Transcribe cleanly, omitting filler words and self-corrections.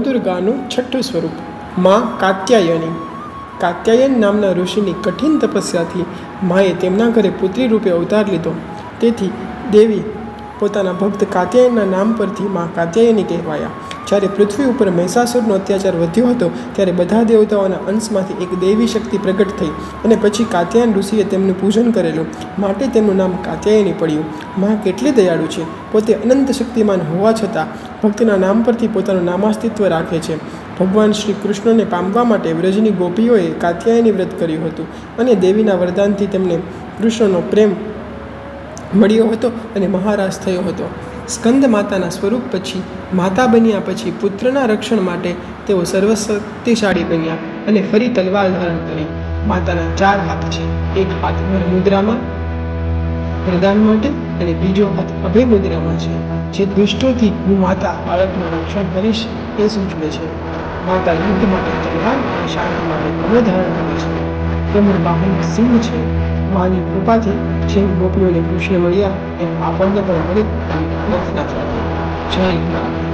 નવદુર્ગાનું છઠ્ઠું સ્વરૂપ માં કાત્યાયની. કાત્યાયન નામના ઋષિની કઠિન તપસ્યાથી માએ તેમના ઘરે પુત્રી રૂપે અવતાર લીધો. તેથી દેવી પોતાના ભક્ત કાત્યાયનના નામ પરથી માં કાત્યાયની કહેવાયા. જ્યારે પૃથ્વી ઉપર મહિષાસુરનો અત્યાચાર વધ્યો હતો ત્યારે બધા દેવતાઓના અંશમાંથી એક દૈવી શક્તિ પ્રગટ થઈ અને પછી કાત્યાયન ઋષિએ તેમનું પૂજન કરેલું, માટે તેમનું નામ કાત્યાયની પડ્યું. માં કેટલી દયાળુ છે. પોતે અનંત શક્તિમાન હોવા છતાં ભક્તના નામ પરથી પોતાનું નામાસ્તિત્વ રાખે છે. ભગવાન શ્રી કૃષ્ણને પામવા માટે વ્રજની ગોપીઓએ કાત્યાયની વ્રત કર્યું હતું અને દેવીના વરદાનથી તેમને કૃષ્ણનો પ્રેમ મળ્યો હતો અને મહારાજ થયો હતો. સ્કંદ માતાના સ્વરૂપ પછી માતા બન્યા પછી પુત્રના રક્ષણ માટે તેઓ સર્વશક્તિશાળી બન્યા અને ફરી તલવાર ધારણ કરી. માતાના 4 હાથ છે. એક હાથ વર મુદ્રામાં વરદાન માટે અને બીજો હાથ અભય મુદ્રામાં છે, જે દુષ્ટોથી હું માતા બાળકનું રક્ષણ કરીશ એ સૂચવે છે. માતા યુદ્ધ માટે તલવાર અને શાંતિ માટે કમળ ધારણ કરે છે. તેમનું વાહન સિંહ છે. માની કૃપાથી જેમ ગોપીઓને કૃષ્ણ મળ્યા એમ આપણને પણ મળી પ્રાર્થના કરીએ. જય રામ.